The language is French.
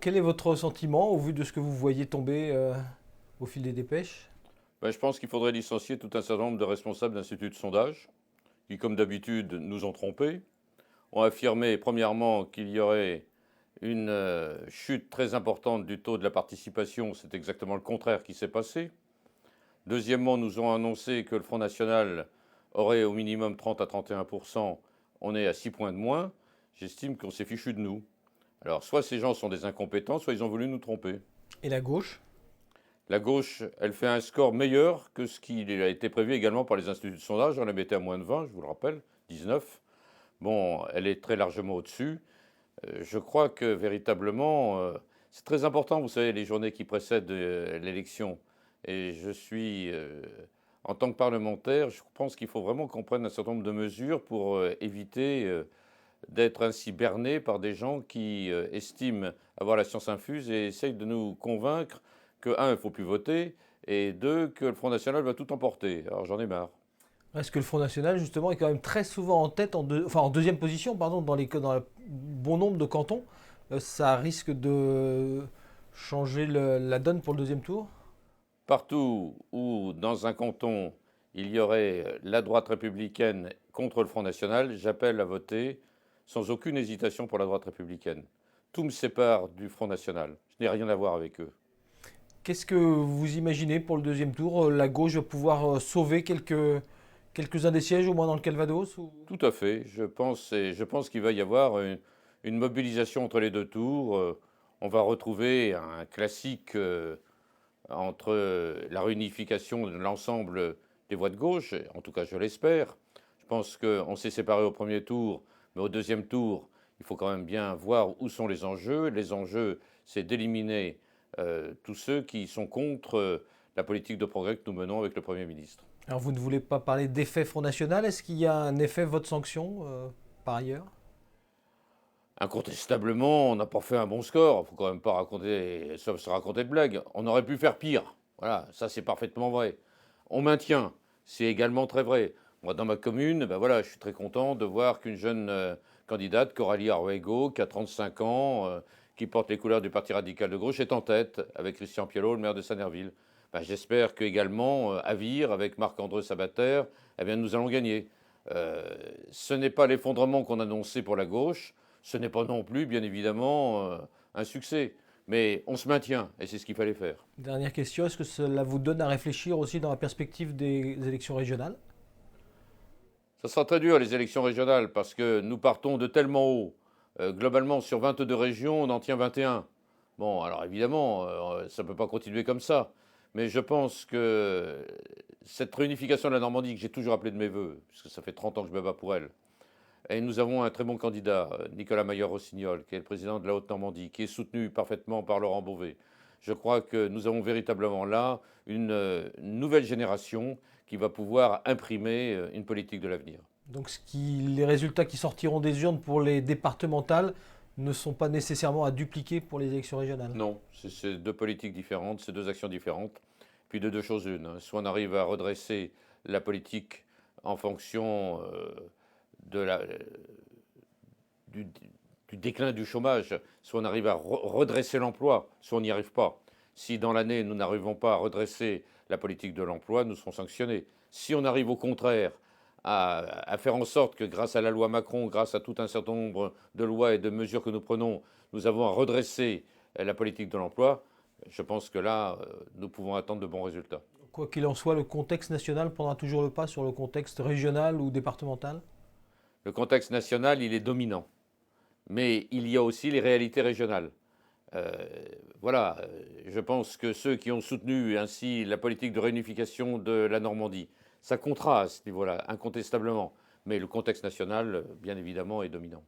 Quel est votre ressentiment au vu de ce que vous voyez tomber au fil des dépêches? Je pense qu'il faudrait licencier tout un certain nombre de responsables d'instituts de sondage qui, comme d'habitude, nous ont trompés, ont affirmé, premièrement, qu'il y aurait une chute très importante du taux de la participation. C'est exactement le contraire qui s'est passé. Deuxièmement, nous ont annoncé que le Front National aurait au minimum 30 à 31%. On est à 6 points de moins. J'estime qu'on s'est fichu de nous. Alors, soit ces gens sont des incompétents, soit ils ont voulu nous tromper. Et la gauche? La gauche, elle fait un score meilleur que ce qui a été prévu également par les instituts de sondage. On la mettait à moins de 20, je vous le rappelle, 19. Bon, elle est très largement au-dessus. Je crois que véritablement, c'est très important, vous savez, les journées qui précèdent l'élection. Et je suis, en tant que parlementaire, je pense qu'il faut vraiment qu'on prenne un certain nombre de mesures pour éviter d'être ainsi berné par des gens qui estiment avoir la science infuse et essayent de nous convaincre que, un, il ne faut plus voter, et deux, que le Front National va tout emporter. Alors j'en ai marre. Est-ce que le Front National, justement, est quand même très souvent en tête, enfin en deuxième position, pardon, dans un bon nombre de cantons. Ça risque de changer la donne pour le deuxième tour? Partout où, dans un canton, il y aurait la droite républicaine contre le Front National, j'appelle à voter sans aucune hésitation pour la droite républicaine. Tout me sépare du Front National. Je n'ai rien à voir avec eux. Qu'est-ce que vous imaginez pour le deuxième tour? La gauche va pouvoir sauver quelques-uns des sièges, au moins dans le Calvados Tout à fait. Je pense qu'il va y avoir une mobilisation entre les deux tours. On va retrouver un classique entre la réunification de l'ensemble des voix de gauche, en tout cas je l'espère. Je pense qu'on s'est séparés au premier tour, mais au deuxième tour, il faut quand même bien voir où sont les enjeux. Les enjeux, c'est d'éliminer tous ceux qui sont contre la politique de progrès que nous menons avec le Premier ministre. Alors vous ne voulez pas parler d'effet Front National. Est-ce qu'il y a un effet vote sanction par ailleurs? Incontestablement, on n'a pas fait un bon score. Il ne faut quand même pas raconter, se raconter de blagues. On aurait pu faire pire. Voilà, ça c'est parfaitement vrai. On maintient, c'est également très vrai. Moi, dans ma commune, ben voilà, je suis très content de voir qu'une jeune candidate, Coralie Arwego, qui a 35 ans, qui porte les couleurs du Parti radical de gauche, est en tête avec Christian Piello, le maire de Sanerville. Ben, j'espère qu'également, à Vire, avec Marc-André Sabater, eh bien, nous allons gagner. Euh, Ce n'est pas l'effondrement qu'on annonçait pour la gauche. Ce n'est pas non plus, bien évidemment, un succès. Mais on se maintient, et c'est ce qu'il fallait faire. Dernière question, est-ce que cela vous donne à réfléchir aussi dans la perspective des élections régionales? Ça sera très dur, les élections régionales, parce que nous partons de tellement haut. Globalement, sur 22 régions, on en tient 21. Bon, alors évidemment, ça ne peut pas continuer comme ça. Mais je pense que cette réunification de la Normandie, que j'ai toujours appelée de mes voeux, puisque ça fait 30 ans que je me bats pour elle, et nous avons un très bon candidat, Nicolas Maillard-Rossignol, qui est le président de la Haute-Normandie, qui est soutenu parfaitement par Laurent Beauvais. Je crois que nous avons véritablement là une nouvelle génération qui va pouvoir imprimer une politique de l'avenir. Donc les résultats qui sortiront des urnes pour les départementales ne sont pas nécessairement à dupliquer pour les élections régionales. Non, c'est deux politiques différentes, c'est deux actions différentes. Puis de deux choses une, hein. Soit on arrive à redresser la politique en fonction de du, du déclin du chômage, soit on arrive à redresser l'emploi, soit on n'y arrive pas. Si dans l'année nous n'arrivons pas à redresser la politique de l'emploi, nous serons sanctionnés. Si on arrive au contraire à faire en sorte que grâce à la loi Macron, grâce à tout un certain nombre de lois et de mesures que nous prenons, nous avons à redresser la politique de l'emploi, je pense que là, nous pouvons attendre de bons résultats. Quoi qu'il en soit, le contexte national prendra toujours le pas sur le contexte régional ou départemental? Le contexte national, il est dominant, mais il y a aussi les réalités régionales. Euh, voilà, je pense que ceux qui ont soutenu ainsi la politique de réunification de la Normandie, ça comptera à ce niveau-là, incontestablement. Mais le contexte national, bien évidemment, est dominant.